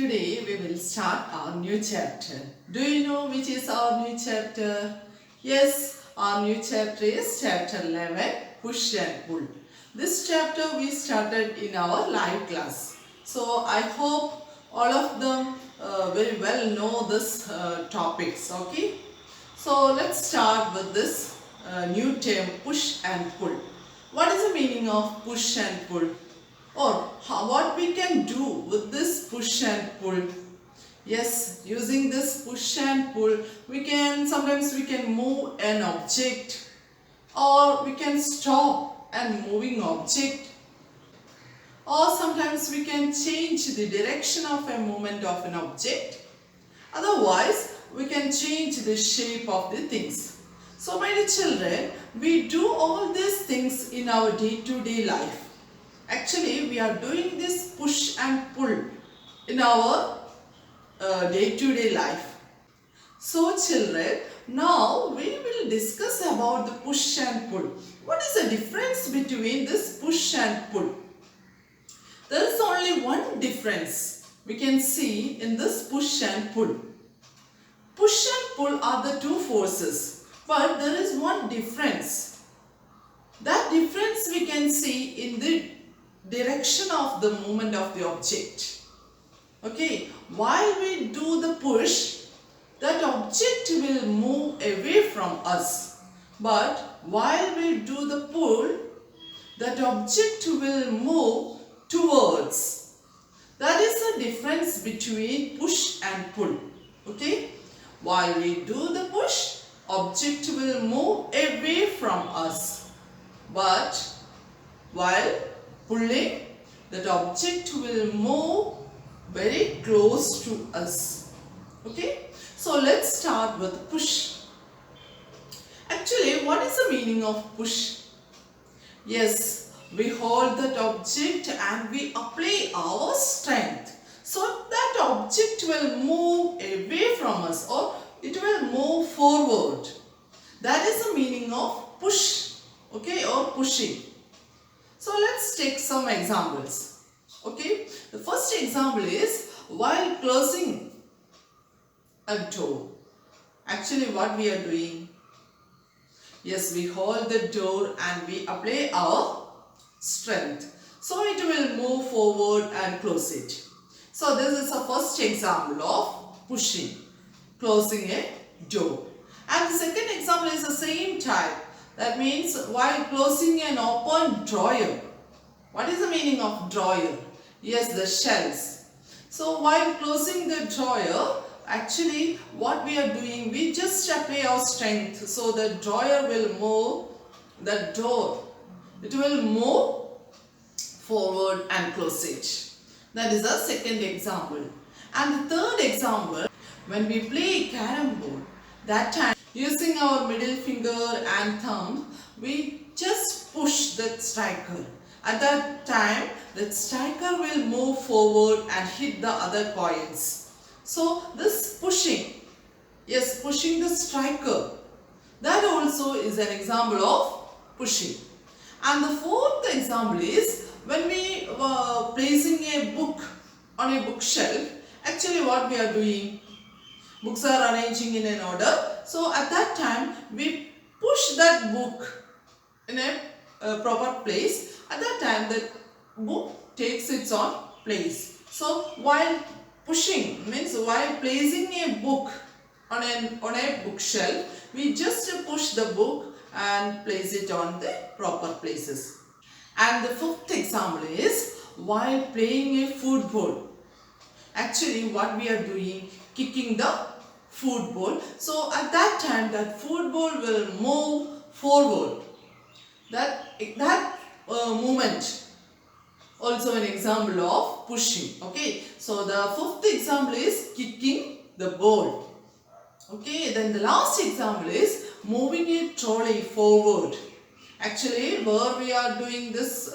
Today we will start our new chapter. Do you know which is our new chapter? Yes, our new chapter is chapter 11, Push and Pull. This chapter we started in our live class. So I hope all of them very well know this topics, okay? So let's start with this new term, push and pull. What is the meaning of push and pull? Or what we can do with this push and pull? Yes, using this push and pull, sometimes we can move an object, or we can stop an moving object, or sometimes we can change the direction of a movement of an object. Otherwise, we can change the shape of the things. So my dear children, we do all these things in our day-to-day life. Actually, we are doing this push and pull in our day-to-day life. So children, now we will discuss about the push and pull. What is the difference between this push and pull? There is only one difference we can see in this push and pull. Push and pull are the two forces, but there is one difference. That difference we can see in the direction of the movement of the object. Okay, while we do the push, that object will move away from us. But while we do the pull, that object will move towards. That is the difference between push and pull. Okay, while we do the push, object will move away from us. But while pulling, that object will move very close to us. Okay, so let's start with push. Actually, what is the meaning of push? Yes, we hold that object and we apply our strength, so that object will move away from us, or it will move forward. That is the meaning of push, okay, or pushing. So let's take some examples. Okay, the first example is while closing a door. Actually, what we are doing? Yes, we hold the door and we apply our strength, so it will move forward and close it. So this is the first example of pushing, closing a door. And the second example is the same type. That means while closing an open drawer. What is the meaning of drawer? Yes, the shelves. So while closing the drawer, actually what we are doing, we just apply our strength, so the drawer will move, the door, it will move forward and close it. That is the second example. And the third example, when we play carrom board, that time using our middle finger and thumb, we just push that striker. At that time, that striker will move forward and hit the other coins. So this pushing, yes, pushing the striker, that also is an example of pushing. And the fourth example is when we were placing a book on a bookshelf. Actually, what we are doing? Books are arranging in an order. So at that time, we push that book in a proper place. At that time, the book takes its own place. So while pushing, means while placing a book on a bookshelf, we just push the book and place it on the proper places. And the fifth example is while playing a football. Actually, what we are doing, kicking the football. So at that time, that football will move forward. That movement also an example of pushing. Okay, so the fifth example is kicking the ball. Okay, then the last example is moving a trolley forward. Actually, where we are doing this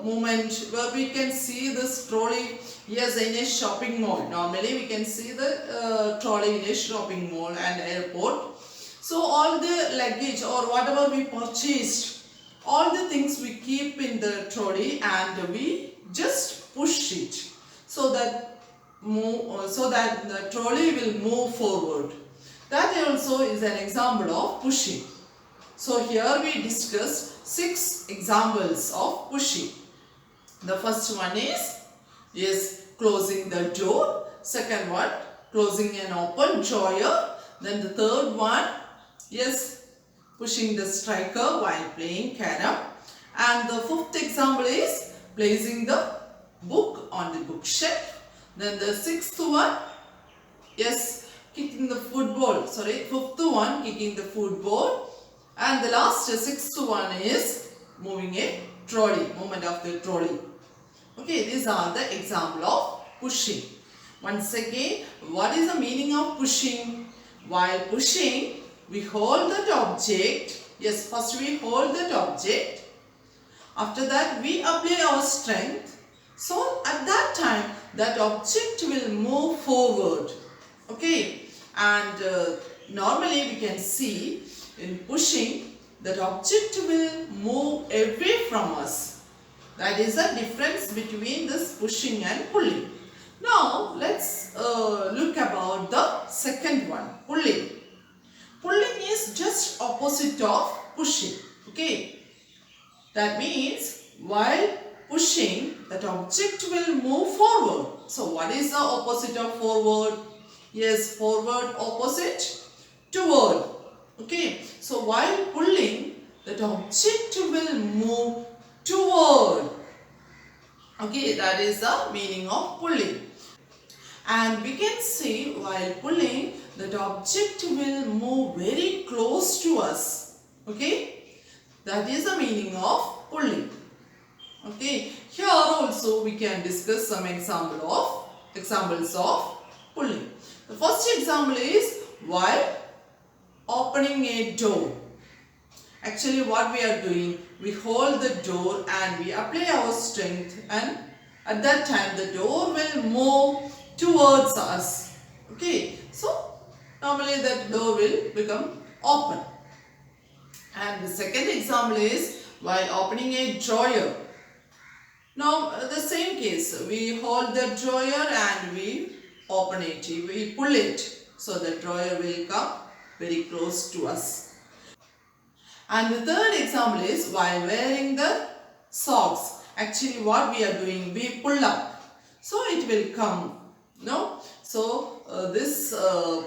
movement, where we can see this trolley, yes, in a shopping mall. Normally we can see the trolley in a shopping mall and airport. So all the luggage or whatever we purchased, all the things we keep in the trolley and we just push it, so that move so that the trolley will move forward. That also is an example of pushing. So here we discussed 6 examples of pushing. The first one is yes, closing the door. Second one, closing an open drawer. Then the third one, yes, pushing the striker while playing carom. And the fifth example is placing the book on the bookshelf. Then the sixth one, yes, kicking the football. Sorry, fifth one, kicking the football. And the last sixth one is moving a trolley, movement of the trolley. Okay, these are the example of pushing. Once again, what is the meaning of pushing? While pushing, we hold that object. Yes, first we hold that object. After that, we apply our strength. So, at that time, that object will move forward. Okay, and normally we can see in pushing, that object will move away from us. That is the difference between this pushing and pulling. Now, let's look about the second one, pulling. Pulling is just opposite of pushing. Okay. That means while pushing, that object will move forward. So what is the opposite of forward? Yes, forward opposite toward. Okay. So while pulling, that object will move toward. Okay, that is the meaning of pulling. And we can see while pulling, that object will move very close to us. Okay, that is the meaning of pulling. Okay, here also we can discuss some examples of pulling. The first example is while opening a door. Actually, what we are doing, we hold the door and we apply our strength, and at that time the door will move towards us. Okay, so normally that door will become open. And the second example is while opening a drawer. Now the same case, we hold the drawer and we open it, we pull it, so the drawer will come very close to us. And the third example is while wearing the socks. Actually what we are doing, we pull up, so it will come. No? So this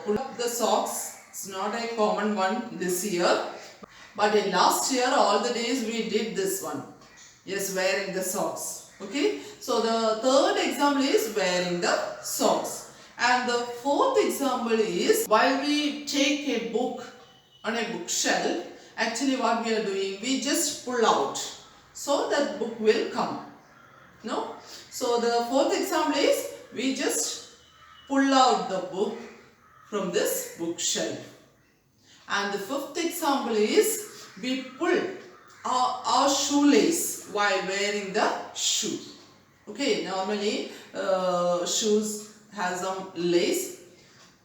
pull up the socks is not a common one this year. But in last year all the days we did this one. Yes, wearing the socks. Okay. So the third example is wearing the socks. And the fourth example is while we take a book on a bookshelf. Actually what we are doing, we just pull out, so that book will come. No? So the fourth example is we just pull out the book from this bookshelf. And the fifth example is we pull our shoelace while wearing the shoe. Okay, normally shoes has some lace.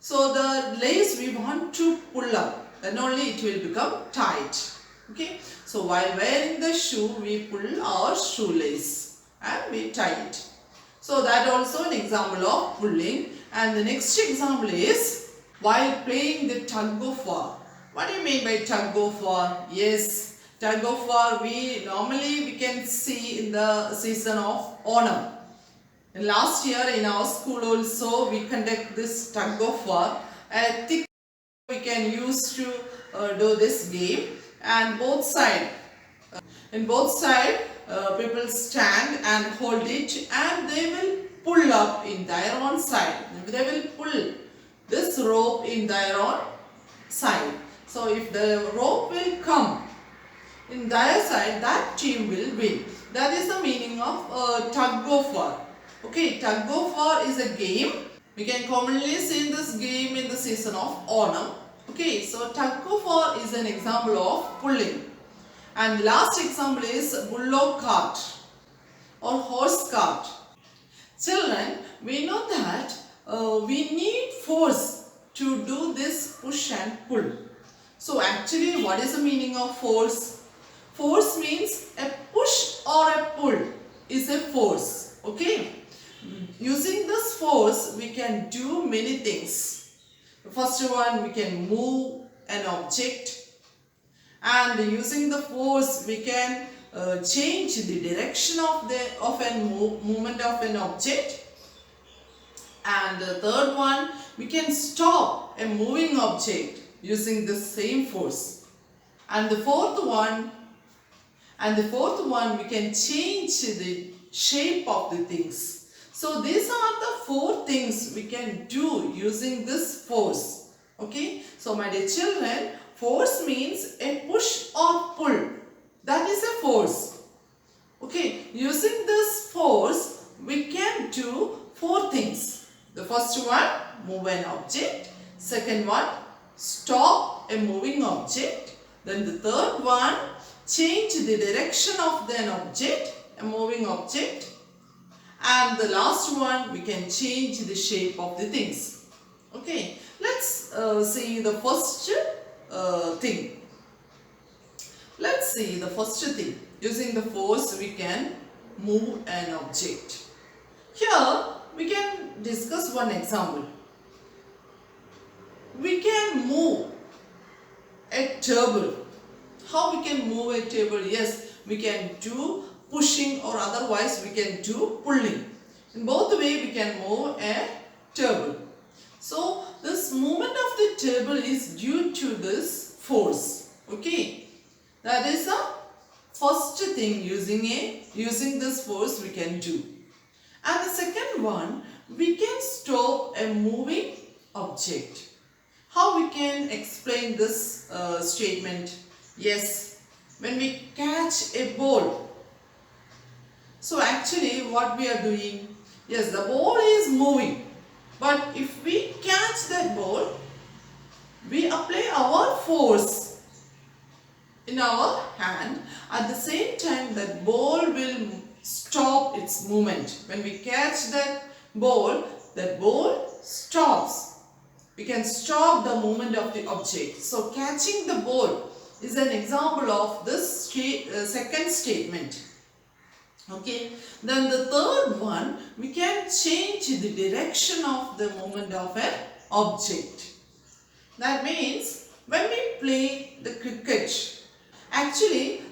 So the lace we want to pull up, then only it will become tight. Okay, so while wearing the shoe, we pull our shoelace and we tie it. So that also an example of pulling. And the next example is while playing the tug of war. What do you mean by tug of war? Yes, tug of war we can see in the season of Onam. And last year in our school also we conduct this tug of war. A thick we can use to do this game, and in both side people stand and hold it, and they will pull up in their own side. They will pull this rope in their own side. So if the rope will come in their side, that team will win. That is the meaning of tug of war. Okay, tug of war is a game. We can commonly see this game in the season of Onam. Okay, so tug of war is an example of pulling. And last example is bullock cart or horse cart. Children, we know that we need force to do this push and pull. So actually what is the meaning of force? Force means a push or a pull is a force. Okay. Using this force, we can do many things. The first one, we can move an object, and using the force, we can change the direction of a movement of an object. And the third one, we can stop a moving object using the same force. And the fourth one, we can change the shape of the things. So these are the four things we can do using this force. Okay, so my dear children, force means a push or pull. That is a force. Okay, using this force, we can do four things. The first one, move an object. Second one, stop a moving object. Then the third one, change the direction of an object, a moving object. And the last one, we can change the shape of the things. Okay, let's see the first thing. Let's see the first thing. Using the force, we can move an object. Here, we can discuss one example. We can move a table. How we can move a table? Yes, we can do pushing, or otherwise we can do pulling. In both way, we can move a table. So this movement of the table is due to this force. Okay, that is the first thing. Using this force, we can do. And the second one, we can stop a moving object. How we can explain this statement? Yes, when we catch a ball. So actually what we are doing? Yes, the ball is moving. But if we catch that ball, we apply our force in our hand. At the same time, that ball will stop its movement. When we catch that ball stops. We can stop the movement of the object. So catching the ball is an example of this second statement. Okay, then the third one, we can change the direction of the movement of an object. That means when we play the cricket, actually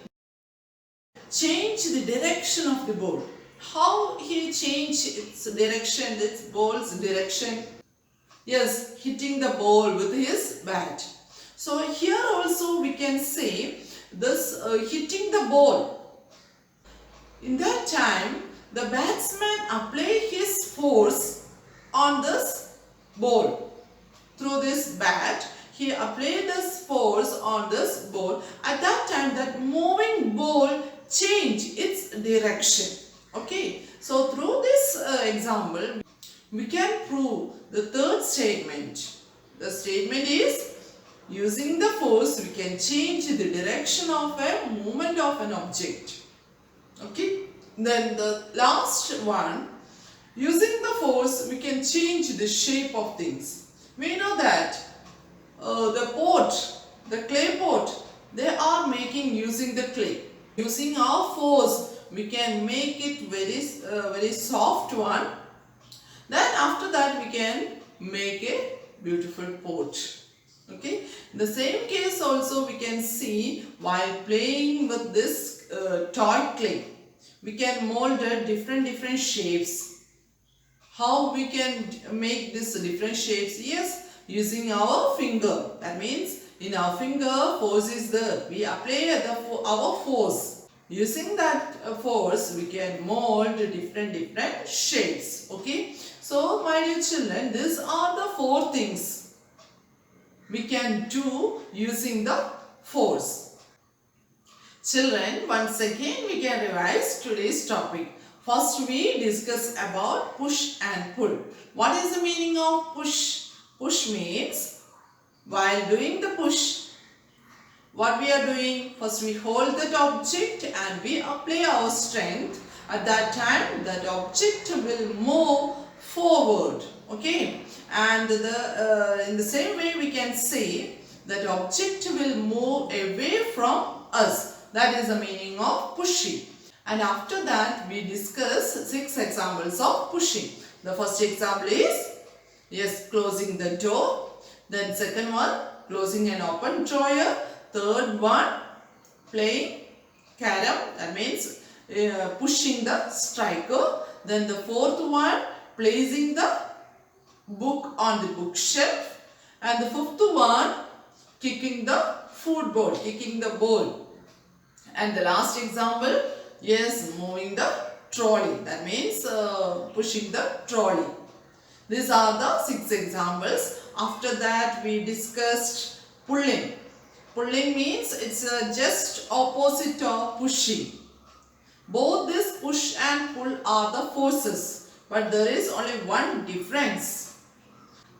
change the direction of the ball. How he changed its direction, its ball's direction? Yes, hitting the ball with his bat. So here also we can say this hitting the ball. In that time, the batsman apply his force on this ball. Through this bat, he applied this force on this ball. At that time, that moving ball changed its direction. Okay, so through this example, we can prove the third statement. The statement is, using the force, we can change the direction of a movement of an object. Okay, then the last one, using the force, we can change the shape of things. We know that the clay pot, they are making using the clay. Using our force, we can make it very soft one. Then after that, we can make a beautiful pot. Okay, in the same case also we can see while playing with this toy clay, we can mold different shapes. How we can make these different shapes? Yes, using our finger. That means in our finger, force is there. We apply our force. Using that force, we can mold different shapes. Okay, so my dear children, these are the four things we can do using the force. Children, once again we can revise today's topic. First we discuss about push and pull. What is the meaning of push? Push means while doing the push, what we are doing? First we hold that object and we apply our strength. At that time that object will move forward. Okay, and in the same way we can say that object will move away from us. That is the meaning of pushing. And after that we discuss 6 examples of pushing. The first example is, yes, closing the door. Then second one, closing an open drawer. Third one, playing carom, that means pushing the striker. Then the fourth one, placing the book on the bookshelf. And the fifth one, kicking the food bowl, kicking the bowl. And the last example, yes, moving the trolley, that means pushing the trolley. These are the 6 examples. After that we discussed pulling. Pulling means it's just opposite of pushing. Both this push and pull are the forces, but there is only one difference.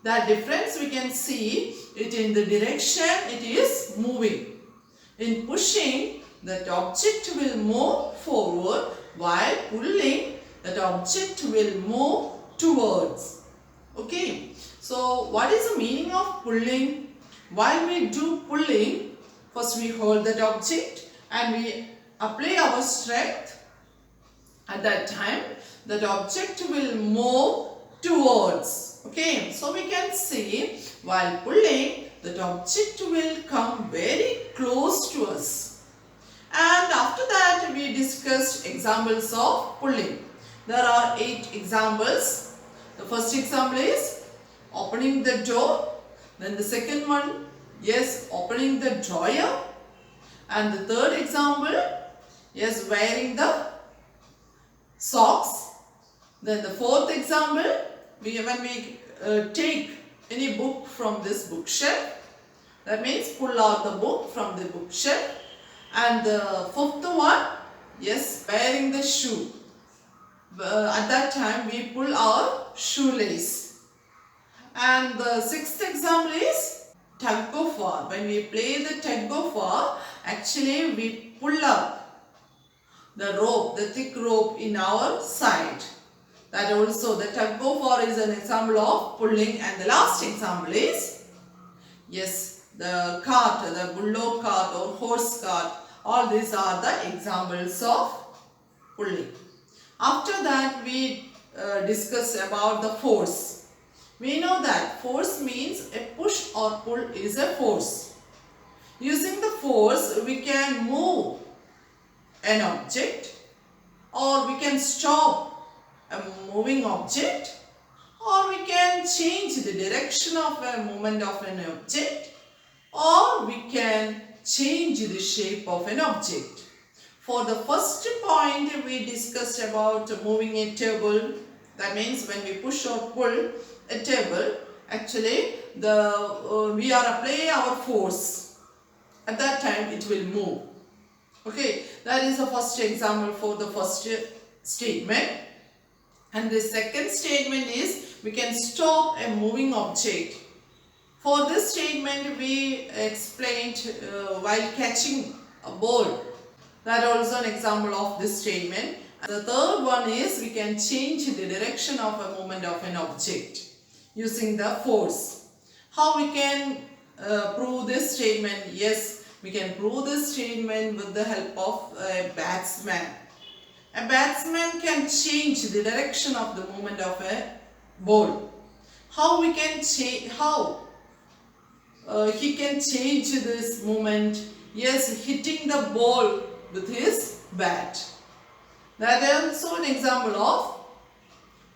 That difference we can see it in the direction it is moving. In pushing, that object will move forward, while pulling, that object will move towards. Okay, so what is the meaning of pulling? While we do pulling, first we hold that object and we apply our strength. At that time, that object will move towards. Okay, so we can see while pulling, that object will come very close to us. And after that, we discussed examples of pulling. There are 8 examples. The first example is opening the door. Then the second one, yes, opening the drawer. And the third example, yes, wearing the socks. Then the fourth example, when we take any book from this bookshelf, that means pull out the book from the bookshelf. And the fifth one, yes, wearing the shoe. At that time we pull our shoelace. And the sixth example is tug of war. When we play the tug of war, actually we pull up the rope, the thick rope in our side. That also, the tug of war is an example of pulling. And the last example is, yes, the cart, the bullock cart or horse cart. All these are the examples of pulling. After that we discuss about the force. We know that force means a push or pull is a force. Using the force we can move an object, or we can stop a moving object, or we can change the direction of a movement of an object, or we can change the shape of an object. For the first point we discussed about moving a table. That means when we push or pull a table, actually we are applying our force. At that time it will move. Okay, that is the first example for the first statement. And the second statement is we can stop a moving object. For this statement we explained while catching a ball. That also an example of this statement. And the third one is we can change the direction of a movement of an object using the force. How we can prove this statement? Yes, we can prove this statement with the help of a batsman. A batsman can change the direction of the movement of a ball. How we can change? He can change this movement? Yes, hitting the ball with his bat. That is also an example of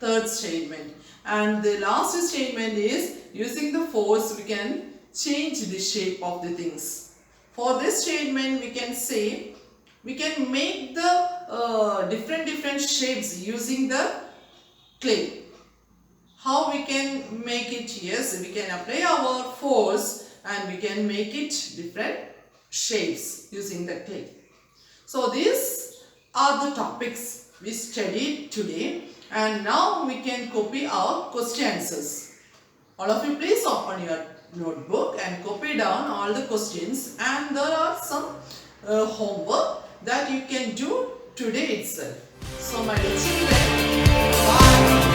third statement. And the last statement is using the force we can change the shape of the things. For this statement we can say we can make the different shapes using the clay. How we can make it? Yes, we can apply our force and we can make it different shapes using the clay. So these are the topics we studied today, and now we can copy our question answers. All of you please open your notebook and copy down all the questions, and there are some homework that you can do today itself. So my dear children, bye.